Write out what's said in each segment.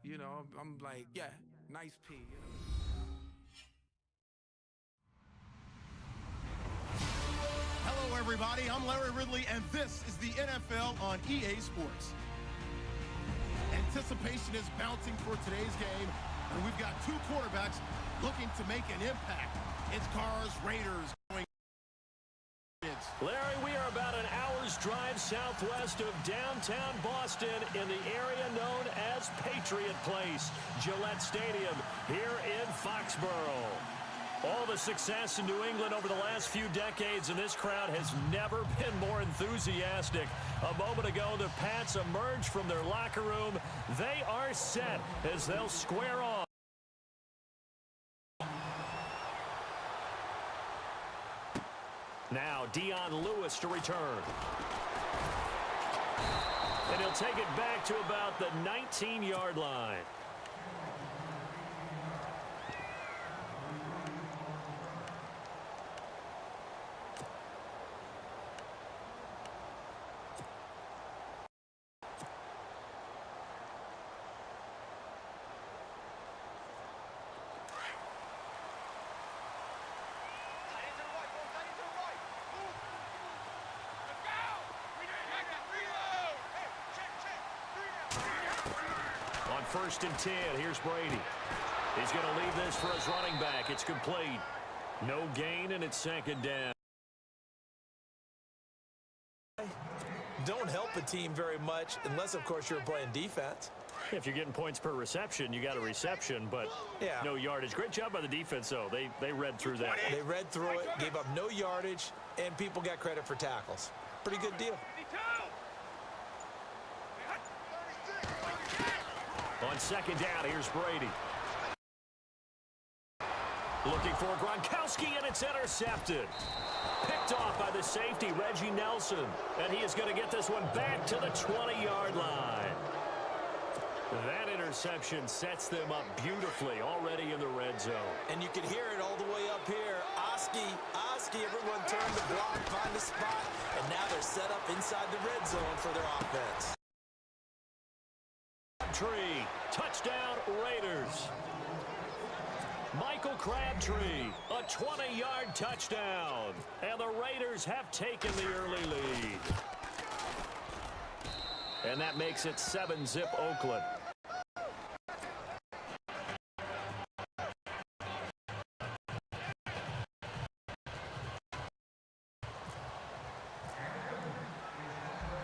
You know, I'm like, yeah, nice P. You know? Hello, everybody. I'm Larry Ridley, and this is the NFL on EA Sports. Anticipation is bouncing for today's game, and we've got two quarterbacks looking to make an impact. It's Carr's Raiders going. Larry, we are about an hour's drive southwest of downtown Boston in the area known as Patriot Place, Gillette Stadium, here in Foxborough. All the success in New England over the last few decades, and this crowd has never been more enthusiastic. A moment ago, the Pats emerged from their locker room. They are set as they'll square off. Now, Dion Lewis to return. And he'll take it back to about the 19-yard line. First and 10, here's Brady. He's going to leave this for his running back. It's complete. No gain, and it's second down. Don't help a team very much unless, of course, you're playing defense. If you're getting points per reception, you got a reception, but no yardage. Great job by the defense, though. They read through that. They read through it, gave up no yardage, and people got credit for tackles. Pretty good deal. On second down, here's Brady. Looking for Gronkowski, and it's intercepted. Picked off by the safety, Reggie Nelson. And he is going to get this one back to the 20-yard line. That interception sets them up beautifully already in the red zone. And you can hear it all the way up here. Oski, everyone turned the block, find a spot, and now they're set up inside the red zone for their offense. Crabtree, touchdown Raiders. Michael Crabtree, a 20-yard touchdown. And the Raiders have taken the early lead. And that makes it 7-zip Oakland.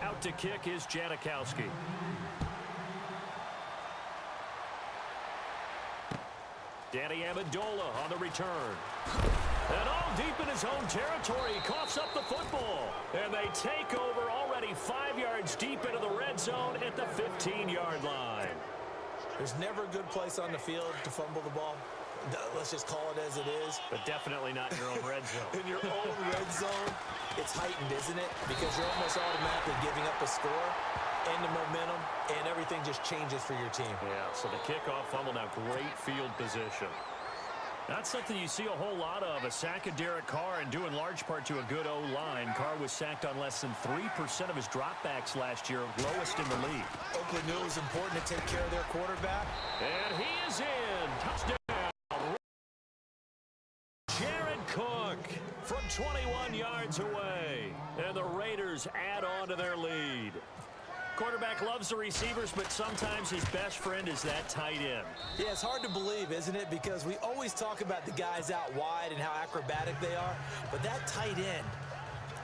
Out to kick is Janikowski. Danny Amendola on the return. And all deep in his own territory, coughs up the football. And they take over already 5 yards deep into the red zone at the 15-yard line. There's never a good place on the field to fumble the ball. Let's just call it as it is. But definitely not in your own red zone. In your own red zone, it's heightened, isn't it? Because you're almost automatically giving up a score and the momentum, and everything just changes for your team. Yeah, so the kickoff fumble, now great field position. That's something you see a whole lot of, a sack of Derek Carr, and due in large part to a good O-line. Carr was sacked on less than 3% of his dropbacks last year, lowest in the league. Oakland knew it was important to take care of their quarterback. And he is in. Touchdown. Jared Cook from 21 yards away. And the Raiders add on to their lead. Quarterback loves the receivers, but sometimes his best friend is that tight end. Yeah, it's hard to believe, isn't it? Because we always talk about the guys out wide and how acrobatic they are. But that tight end,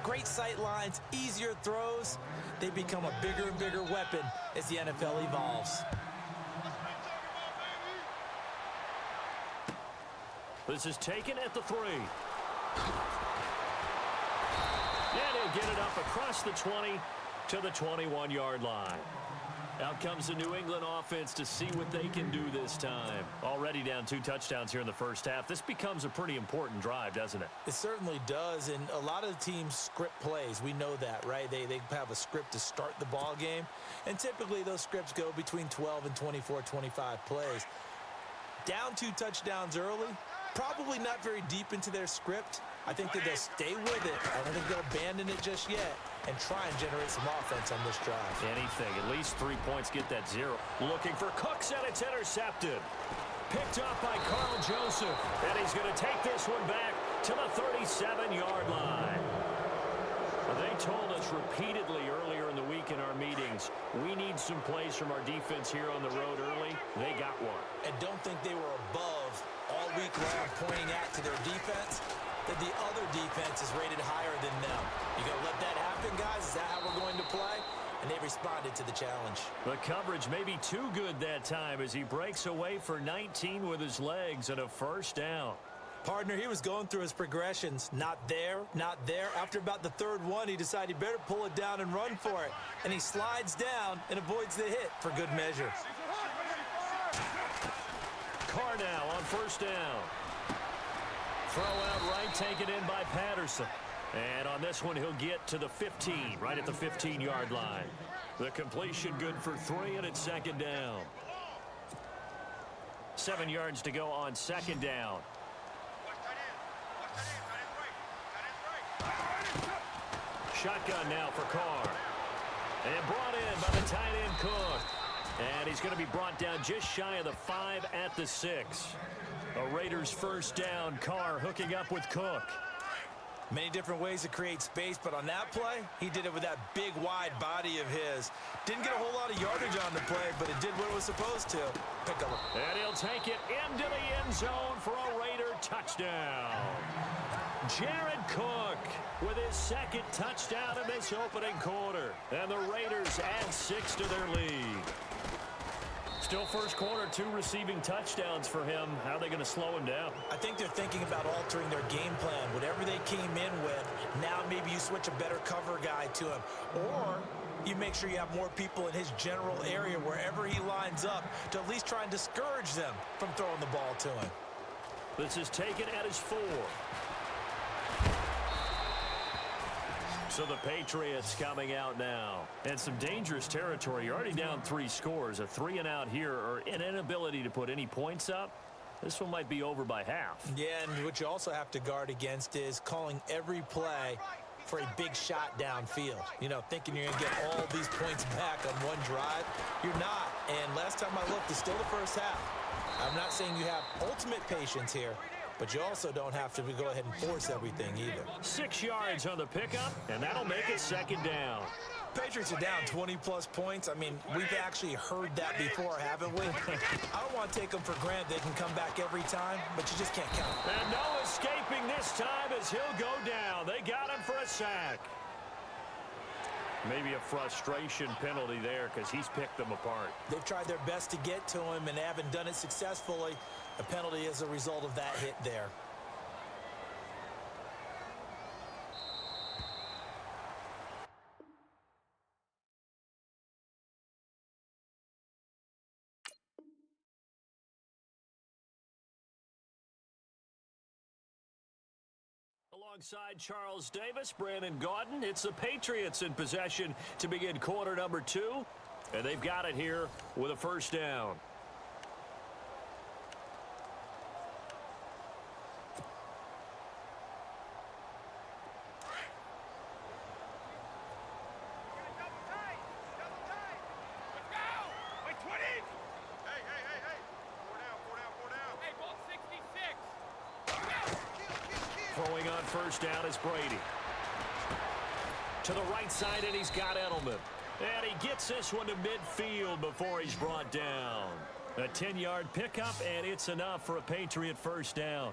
great sight lines, easier throws, they become a bigger and bigger weapon as the NFL evolves. This is taken at the 3. And he'll get it up across the 20 to the 21-yard line. Out comes the New England offense to see what they can do this time. Already down 2 touchdowns here in the first half. This becomes a pretty important drive, doesn't it? It certainly does, and a lot of the teams script plays. We know that, right? They have a script to start the ball game, and typically those scripts go between 12 and 24, 25 plays. Down 2 touchdowns early, probably not very deep into their script. I think that they'll stay with it. I don't think they'll abandon it just yet. and try and generate some offense on this drive. Anything. At least 3 points, get that 0. Looking for Cooks, and it's intercepted. Picked up by Carl Joseph. And he's going to take this one back to the 37-yard line. They told us repeatedly earlier in the week in our meetings, we need some plays from our defense here on the road early. They got one. And don't think they were above all week long pointing at to their defense, that the other defense is rated higher than them. You going to let that happen, guys? Is that how we're going to play? And they responded to the challenge. The coverage may be too good that time as he breaks away for 19 with his legs and a first down. Partner, he was going through his progressions. Not there, not there. After about the third one, he decided he better pull it down and run for it. And he slides down and avoids the hit for good measure. Carr now on first down. Throw out right, taken in by Patterson. And on this one, he'll get to the 15, right at the 15-yard line. The completion good for 3, and it's second down. 7 yards to go on second down. Shotgun now for Carr. And brought in by the tight end Cook. And he's going to be brought down just shy of the 5 at the 6. A Raiders first down. Carr hooking up with Cook. Many different ways to create space, but on that play, he did it with that big, wide body of his. Didn't get a whole lot of yardage on the play, but it did what it was supposed to. Pick up. And he'll take it into the end zone for a Raider touchdown. Jared Cook with his second touchdown in this opening quarter. And the Raiders add 6 to their lead. Still first quarter, 2 receiving touchdowns for him. How are they going to slow him down? I think they're thinking about altering their game plan. Whatever they came in with, now maybe you switch a better cover guy to him. Or you make sure you have more people in his general area wherever he lines up to at least try and discourage them from throwing the ball to him. This is taken at his 4. So the Patriots coming out now. And some dangerous territory. You're already down 3 scores. A 3 and out here, or an inability to put any points up. This one might be over by half. Yeah, and what you also have to guard against is calling every play for a big shot downfield. You know, thinking you're going to get all these points back on one drive. You're not. And last time I looked, it's still the first half. I'm not saying you have ultimate patience here, but you also don't have to go ahead and force everything either. 6 yards on the pickup, and that'll make it second down. Patriots are down 20-plus points. I mean, we've actually heard that before, haven't we? I don't want to take them for granted they can come back every time, but you just can't count. And no escaping this time as he'll go down. They got him for a sack. Maybe a frustration penalty there because he's picked them apart. They've tried their best to get to him and haven't done it successfully. A penalty as a result of that hit there. Alongside Charles Davis, Brandon Gaudin, it's the Patriots in possession to begin quarter number 2. And they've got it here with a first down. Throwing on first down is Brady. To the right side, and he's got Edelman. And he gets this one to midfield before he's brought down. A 10-yard pickup, and it's enough for a Patriot first down.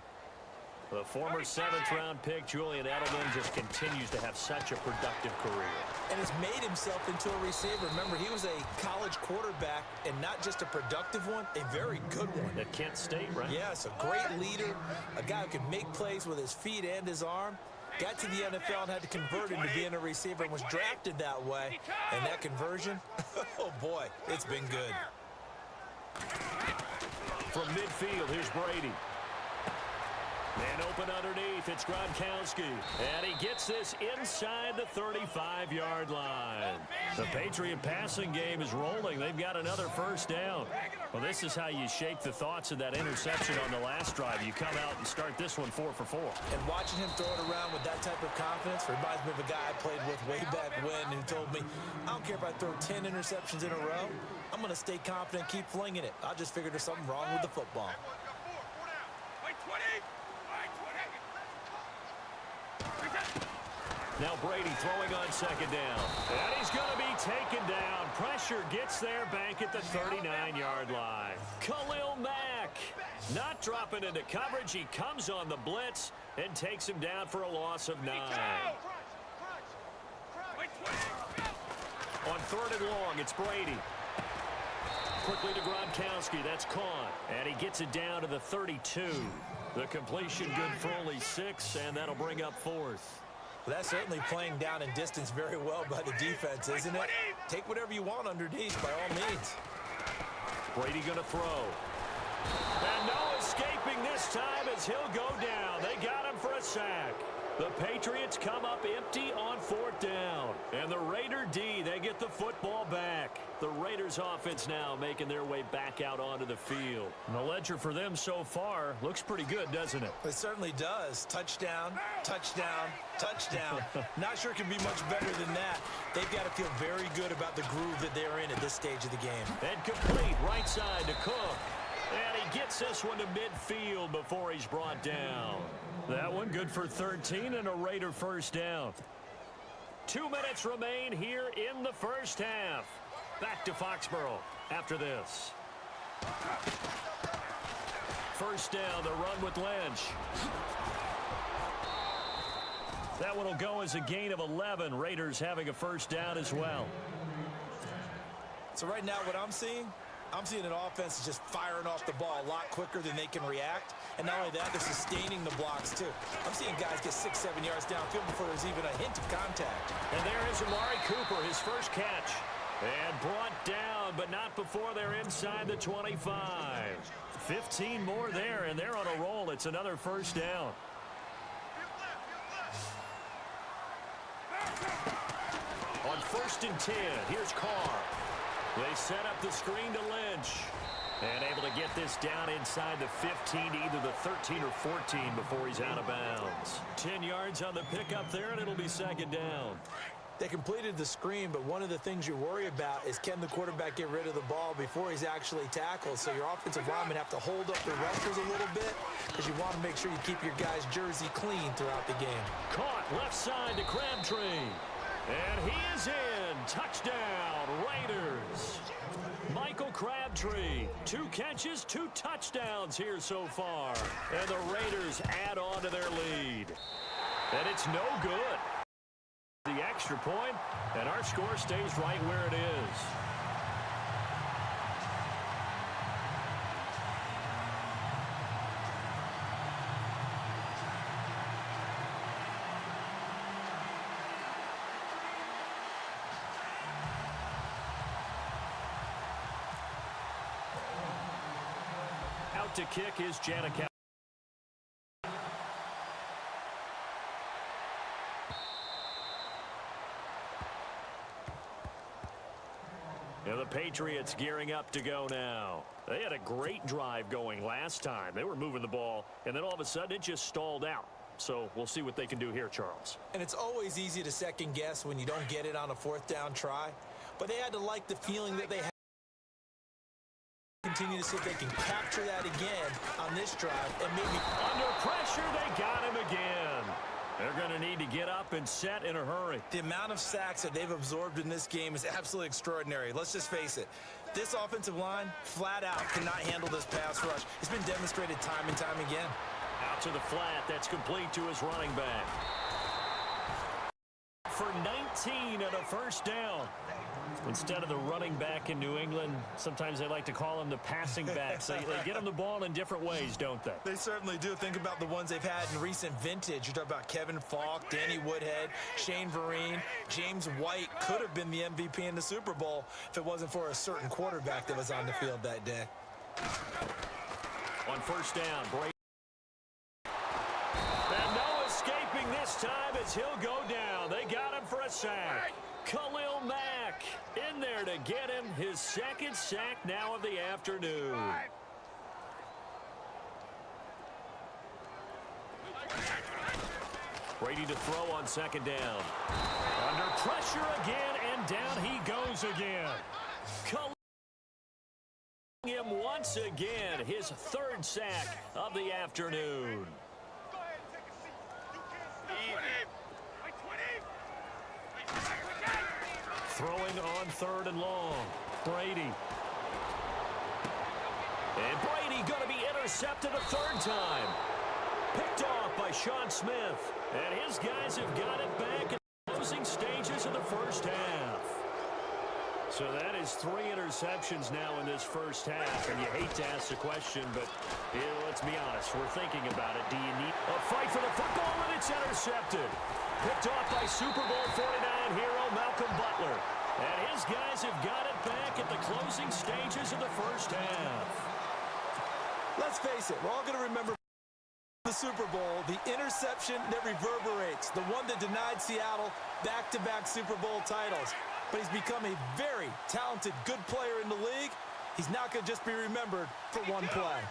The former 7th-round pick, Julian Edelman, just continues to have such a productive career. And has made himself into a receiver. Remember, he was a college quarterback, and not just a productive one, a very good one. At Kent State, right? Yes, a great leader, a guy who can make plays with his feet and his arm. Got to the NFL and had to convert into being a receiver and was drafted that way. And that conversion, oh boy, it's been good. From midfield, here's Brady. And open underneath, it's Gronkowski. And he gets this inside the 35-yard line. The Patriot passing game is rolling. They've got another first down. Well, this is how you shake the thoughts of that interception on the last drive. You come out and start this one 4 for 4. And watching him throw it around with that type of confidence reminds me of a guy I played with way back when who told me, I don't care if I throw 10 interceptions in a row. I'm going to stay confident, keep flinging it. I just figured there's something wrong with the football. Now Brady throwing on second down. And he's going to be taken down. Pressure gets there back at the 39-yard line. Khalil Mack not dropping into coverage. He comes on the blitz and takes him down for a loss of 9. On 3rd and long, it's Brady. Quickly to Gronkowski. That's caught. And he gets it down to the 32. The completion good for only 6, and that'll bring up 4th. Well, that's certainly playing down in distance very well by the defense, isn't it? Take whatever you want underneath, by all means. Brady going to throw. And no escaping this time as he'll go down. They got him for a sack. The Patriots come up empty on 4th down. And the Raider D, they get the football back. The Raiders offense now making their way back out onto the field. And the ledger for them so far looks pretty good, doesn't it? It certainly does. Touchdown, touchdown, touchdown. Not sure it can be much better than that. They've got to feel very good about the groove that they're in at this stage of the game. And complete right side to Cook. And he gets this one to midfield before he's brought down. That one good for 13 and a Raider first down. 2 minutes remain here in the first half. Back to Foxborough after this. First down, the run with Lynch. That one will go as a gain of 11. Raiders having a first down as well. So right now what I'm seeing an offense just firing off the ball a lot quicker than they can react. And not only that, they're sustaining the blocks, too. I'm seeing guys get 6-7 yards downfield before there's even a hint of contact. And there is Amari Cooper, his first catch. And brought down, but not before they're inside the 25. 15 more there, and they're on a roll. It's another first down. On 1st and 10, here's Carr. They set up the screen to Lynch. And able to get this down inside the 15 to either the 13 or 14 before he's out of bounds. 10 yards on the pickup there, and it'll be second down. They completed the screen, but one of the things you worry about is can the quarterback get rid of the ball before he's actually tackled. So your offensive linemen have to hold up the rushers a little bit because you want to make sure you keep your guy's jersey clean throughout the game. Caught left side to Crabtree. And he is in. Touchdown, Raiders. Michael Crabtree, 2 catches, 2 touchdowns here so far. And the Raiders add on to their lead. And it's no good. The extra point, and our score stays right where it is. Out to kick is Janikowski. And the Patriots gearing up to go now. They had a great drive going last time. They were moving the ball, and then all of a sudden it just stalled out. So we'll see what they can do here, Charles. And it's always easy to second guess when you don't get it on a 4th down try. But they had to like the feeling that they had. Continue to see if they can capture that again on this drive. And maybe under pressure, they got him again. They're going to need to get up and set in a hurry. The amount of sacks that they've absorbed in this game is absolutely extraordinary. Let's just face it. This offensive line, flat out, cannot handle this pass rush. It's been demonstrated time and time again. Out to the flat. That's complete to his running back. For 19 and a first down. Instead of the running back in New England, sometimes they like to call them the passing backs. They get them the ball in different ways, don't they? They certainly do. Think about the ones they've had in recent vintage. You're talking about Kevin Falk, Danny Woodhead, Shane Vereen, James White could have been the MVP in the Super Bowl if it wasn't for a certain quarterback that was on the field that day. On first down, Brady. as he'll go down. They got him for a sack. Khalil Mack in there to get him his second sack now of the afternoon. Brady to throw on second down. Under pressure again, and down he goes again. Him once again, his third sack of the afternoon. Throwing on third and long. Brady. And Brady going to be intercepted a third time. Picked off by Sean Smith. And his guys have got it back in the closing stages of the first half. So that is 3 interceptions now in this first half. And you hate to ask the question, but let's be honest. We're thinking about it. Do you need a fight for the football? And it's intercepted. Picked off by Super Bowl 49 hero Malcolm Butler. And his guys have got it back at the closing stages of the first half. Let's face it, we're all going to remember the Super Bowl, the interception that reverberates, the one that denied Seattle back-to-back Super Bowl titles. But he's become a very talented, good player in the league. He's not going to just be remembered for one play.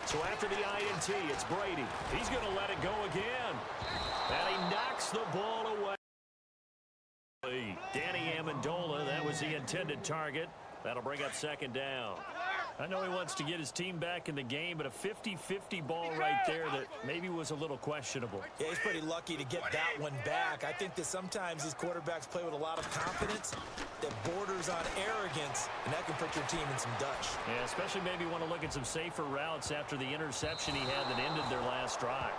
So after the INT, it's Brady. He's going to let it go again. And he knocks the ball away. Danny Amendola, that was the intended target. That'll bring up second down. I know he wants to get his team back in the game, but a 50-50 ball right there that maybe was a little questionable. Yeah, he's pretty lucky to get that one back. I think that sometimes these quarterbacks play with a lot of confidence that borders on arrogance, and that can put your team in some dutch. Yeah, especially maybe want to look at some safer routes after the interception he had that ended their last drive.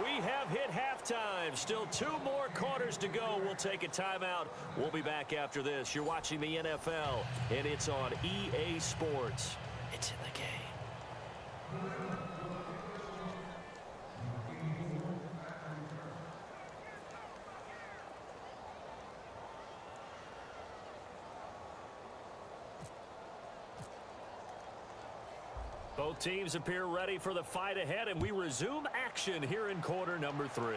We have hit halftime. Still 2 more quarters to go. We'll take a timeout. We'll be back after this. You're watching the NFL, and it's on EA Sports. It's in the game. Both teams appear ready for the fight ahead, and we resume action here in quarter number 3.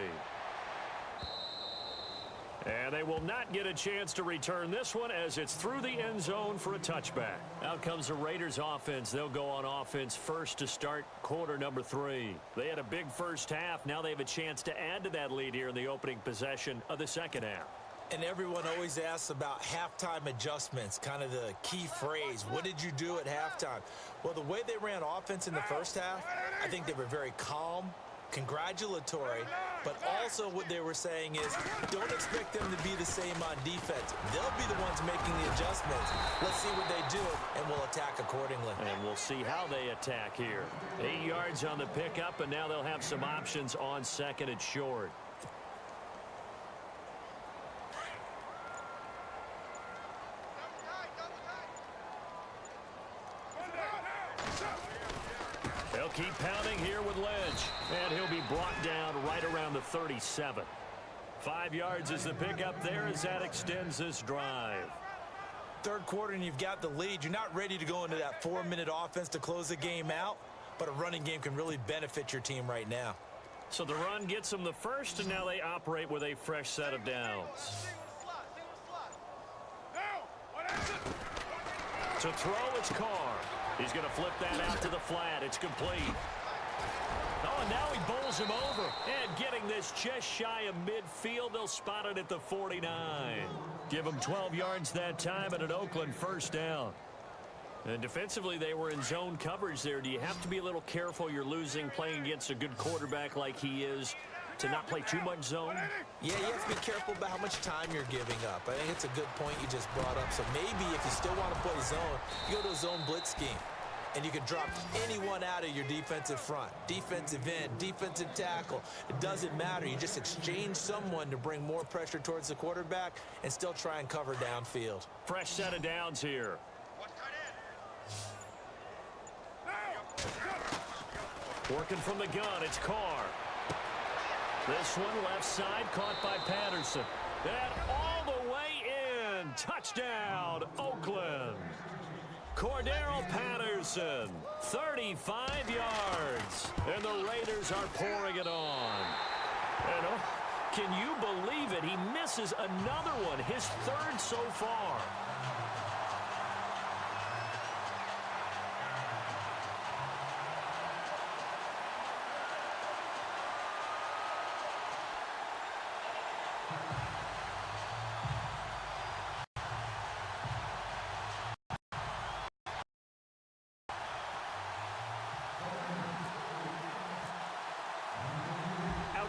And they will not get a chance to return this one as it's through the end zone for a touchback. Out comes the Raiders offense. They'll go on offense first to start quarter number 3. They had a big first half. Now they have a chance to add to that lead here in the opening possession of the second half. And everyone always asks about halftime adjustments, kind of the key phrase. What did you do at halftime? Well, the way they ran offense in the first half, I think they were very calm, congratulatory, but also what they were saying is don't expect them to be the same on defense. They'll be the ones making the adjustments. Let's see what they do, and we'll attack accordingly. And we'll see how they attack here. 8 yards on the pickup, and now they'll have some options on second and short. They'll keep pounding here with Lynch, and he'll be brought down right around the 37. 5 yards is the pickup there as that extends this drive. Third quarter and you've got the lead. You're not ready to go into that 4-minute offense to close the game out, but a running game can really benefit your team right now. So the run gets them the first, and now they operate with a fresh set of downs. To throw, it's Carr. He's going to flip that out to the flat. It's complete. Oh, and now he bowls him over. And getting this just shy of midfield, they'll spot it at the 49. Give him 12 yards that time and an Oakland first down. And defensively, they were in zone coverage there. Do you have to be a little careful you're losing playing against a good quarterback like he is to not play too much zone? Yeah, you have to be careful about how much time you're giving up. I think it's a good point you just brought up. So maybe if you still want to play zone, you go to a zone blitz scheme. And you can drop anyone out of your defensive front. Defensive end, defensive tackle. It doesn't matter. You just exchange someone to bring more pressure towards the quarterback and still try and cover downfield. Fresh set of downs here. Working from the gun, it's Carr. This one left side caught by Patterson. And all the way in. Touchdown, Oakland. Cordero Patterson, 35 yards. And the Raiders are pouring it on. And can you believe it? He misses another one, his third so far.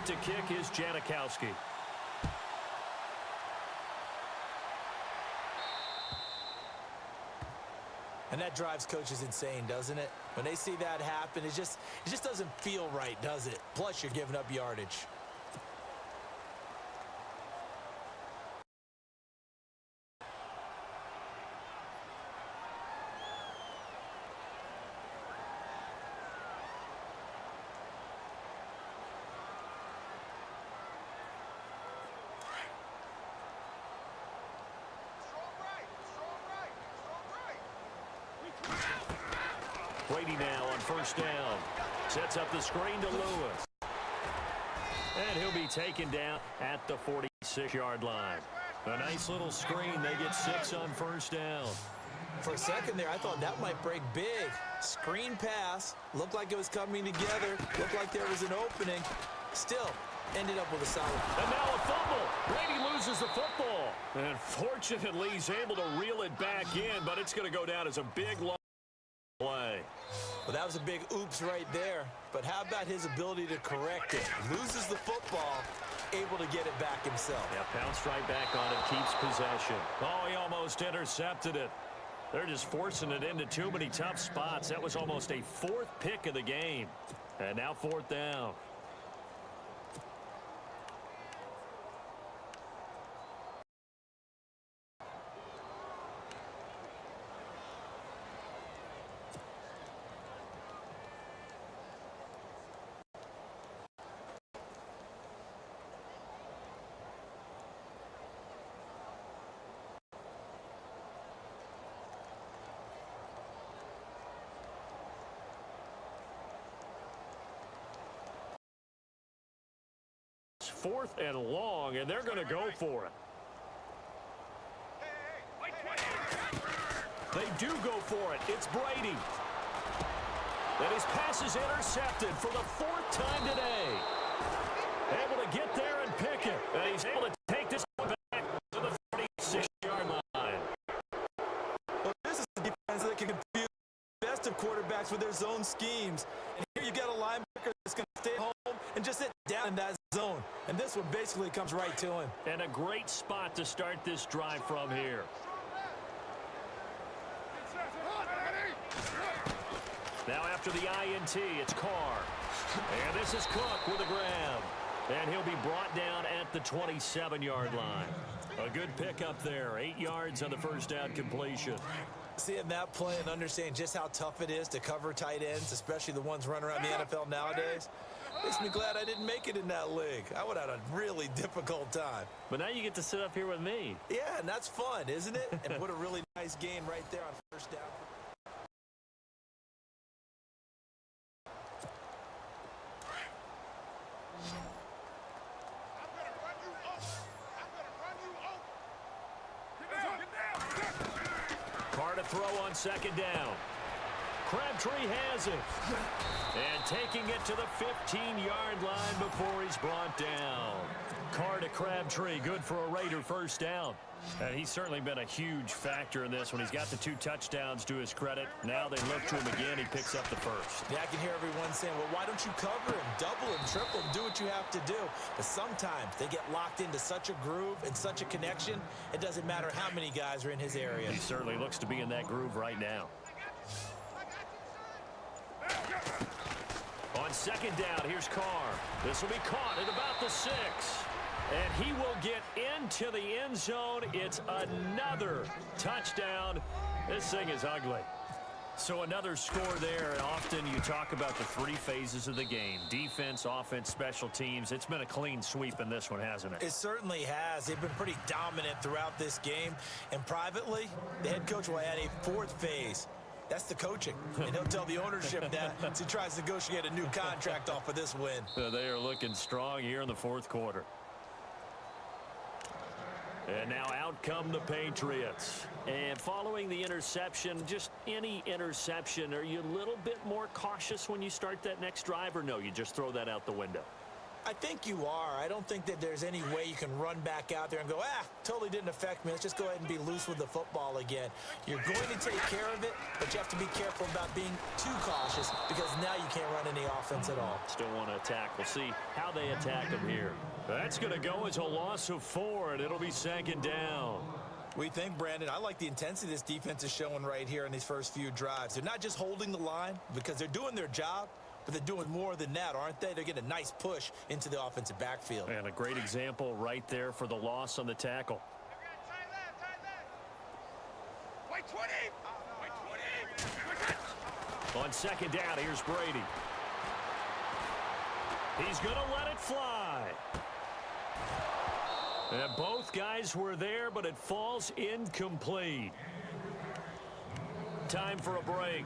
To kick is Janikowski. And that drives coaches insane, doesn't it? When they see that happen, it just doesn't feel right, does it? Plus, you're giving up yardage. Brady now on first down. Sets up the screen to Lewis. And he'll be taken down at the 46-yard line. A nice little screen. They get 6 on first down. For a second there, I thought that might break big. Screen pass. Looked like it was coming together. Looked like there was an opening. Still, ended up with a solid. And now a fumble. Brady loses the football. And fortunately, he's able to reel it back in, but it's going to go down as a big long play. Well, that was a big oops right there. But how about his ability to correct it? Loses the football, able to get it back himself. Yeah, pounced right back on it, keeps possession. Oh, he almost intercepted it. They're just forcing it into too many tough spots. That was almost a 4th pick of the game. And now 4th down. Fourth and long, and they're going to go for it. They do go for it. It's Brady. And his pass is intercepted for the 4th time today. Able to get there and pick it. And he's able to take this one back to the 46-yard line. Well, this is a defense that can confuse the best of quarterbacks with their zone schemes. And here you get a linebacker that's going to stay home and just sit down in that zone. And this one basically comes right to him. And a great spot to start this drive from here. Now after the INT, it's Carr. And this is Cook with a grab. And he'll be brought down at the 27-yard line. A good pickup there. 8 yards on the first down completion. Seeing that play and understanding just how tough it is to cover tight ends, especially the ones running around the NFL nowadays, makes me glad I didn't make it in that league. I would have had a really difficult time. But now you get to sit up here with me. Yeah, and that's fun, isn't it? And put a really nice gain right there on first down. Carr to throw on second down. Crabtree has it. And taking it to the 15-yard line before he's brought down. Carr to Crabtree, good for a Raider first down. And he's certainly been a huge factor in this when he's got the 2 touchdowns to his credit. Now they look to him again. He picks up the first. Yeah, I can hear everyone saying, well, why don't you cover him, double him, triple him, do what you have to do. But sometimes they get locked into such a groove and such a connection, it doesn't matter how many guys are in his area. He certainly looks to be in that groove right now. On second down, here's Carr. This will be caught at about the 6. And he will get into the end zone. It's another touchdown. This thing is ugly. So another score there. And often you talk about the 3 phases of the game. Defense, offense, special teams. It's been a clean sweep in this one, hasn't it? It certainly has. They've been pretty dominant throughout this game. And privately, the head coach will add a 4th phase. That's the coaching. And he'll tell the ownership that as he tries to negotiate a new contract off of this win. They are looking strong here in the fourth quarter. And now out come the Patriots. And following the interception, just any interception, are you a little bit more cautious when you start that next drive, or no, you just throw that out the window? I think you are. I don't think that there's any way you can run back out there and go, totally didn't affect me. Let's just go ahead and be loose with the football again. You're going to take care of it, but you have to be careful about being too cautious because now you can't run any offense at all. Still want to attack. We'll see how they attack them here. That's going to go as a loss of 4, and it'll be second down. We think, Brandon, I like the intensity this defense is showing right here in these first few drives. They're not just holding the line because they're doing their job, but they're doing more than that, aren't they? They're getting a nice push into the offensive backfield. And a great example right there for the loss on the tackle. Wait, 20! On second down, here's Brady. He's going to let it fly. And both guys were there, but it falls incomplete. Time for a break.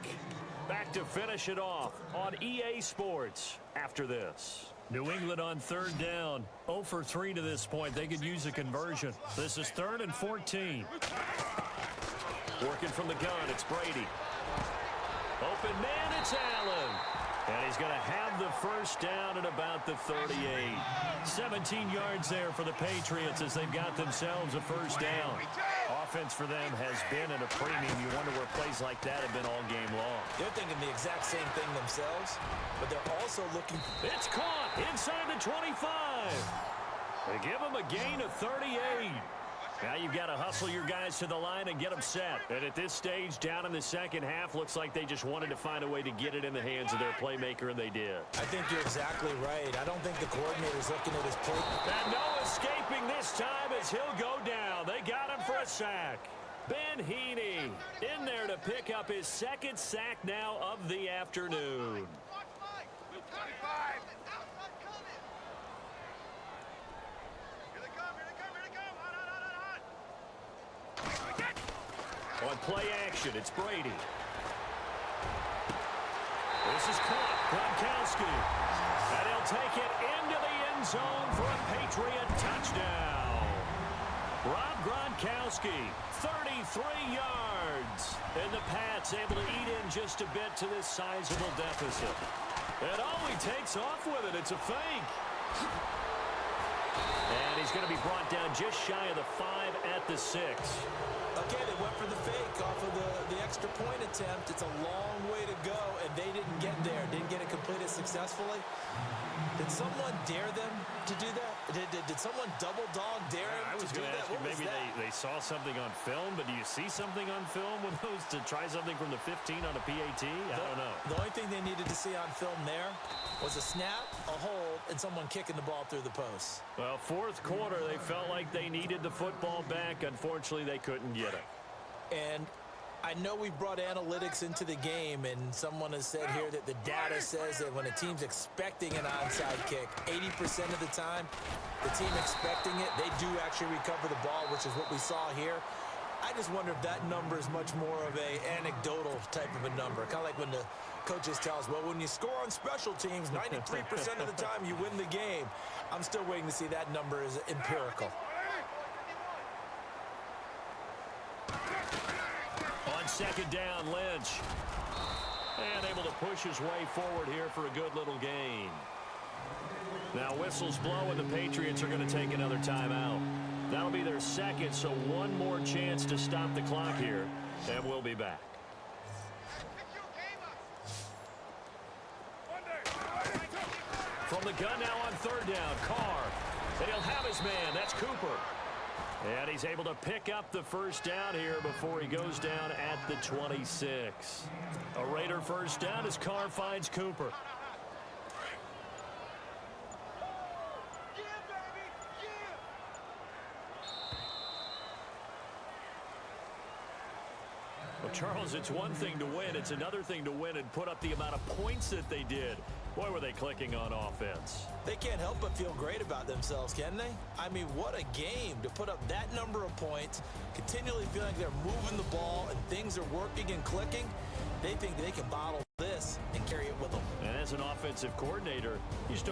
Back to finish it off on EA Sports after this. New England on third down. 0 for 3 to this point. They could use a conversion. This is 3rd and 14. Working from the gun, it's Brady. Open man, it's Allen. And he's going to have the first down at about the 38. 17 yards there for the Patriots as they've got themselves a first down. Offense for them has been at a premium. You wonder where plays like that have been all game long. They're thinking the exact same thing themselves, but they're also looking. It's caught inside the 25. They give them a gain of 38. Now you've got to hustle your guys to the line and get them set. And at this stage, down in the second half, looks like they just wanted to find a way to get it in the hands of their playmaker, and they did. I think you're exactly right. I don't think the coordinator's looking at his play. And no escaping this time as he'll go down. They got him for a sack. Ben Heaney in there to pick up his second sack now of the afternoon. On play action, it's Brady. This is caught. Gronkowski. And he'll take it into the end zone for a Patriot touchdown. Rob Gronkowski, 33 yards. And the Pats able to eat in just a bit to this sizable deficit. And he takes off with it. It's a fake. And he's going to be brought down just shy of the 5 at the 6. Okay, they went for the fake off of the extra point attempt. It's a long way to go, and they didn't get there. Didn't get it completed successfully. Did someone dare them to do that? Did someone double dog dare him to do that? I was going to ask you, maybe they saw something on film, but do you see something on film with those to try something from the 15 on a PAT? I don't know. The only thing they needed to see on film there was a snap, a hold, and someone kicking the ball through the post. Well, fourth quarter, they felt like they needed the football back. Unfortunately, they couldn't get it. And I know we've brought analytics into the game, and someone has said here that the data says that when a team's expecting an onside kick, 80% of the time, the team expecting it, they do actually recover the ball, which is what we saw here. I just wonder if that number is much more of a anecdotal type of a number. Kind of like when the coaches tell us, well, when you score on special teams, 93% of the time you win the game. I'm still waiting to see that number is empirical. On second down, Lynch. And able to push his way forward here for a good little gain. Now whistles blow and the Patriots are going to take another timeout. That'll be their second, so one more chance to stop the clock here, and we'll be back. From the gun now on third down, Carr. And he'll have his man. That's Cooper. And he's able to pick up the first down here before he goes down at the 26. A Raider first down as Carr finds Cooper. Well, Charles, it's one thing to win. It's another thing to win and put up the amount of points that they did. Boy, were they clicking on offense. They can't help but feel great about themselves, can they? I mean, what a game to put up that number of points, continually feeling like they're moving the ball and things are working and clicking. They think they can bottle this and carry it with them. And as an offensive coordinator, you still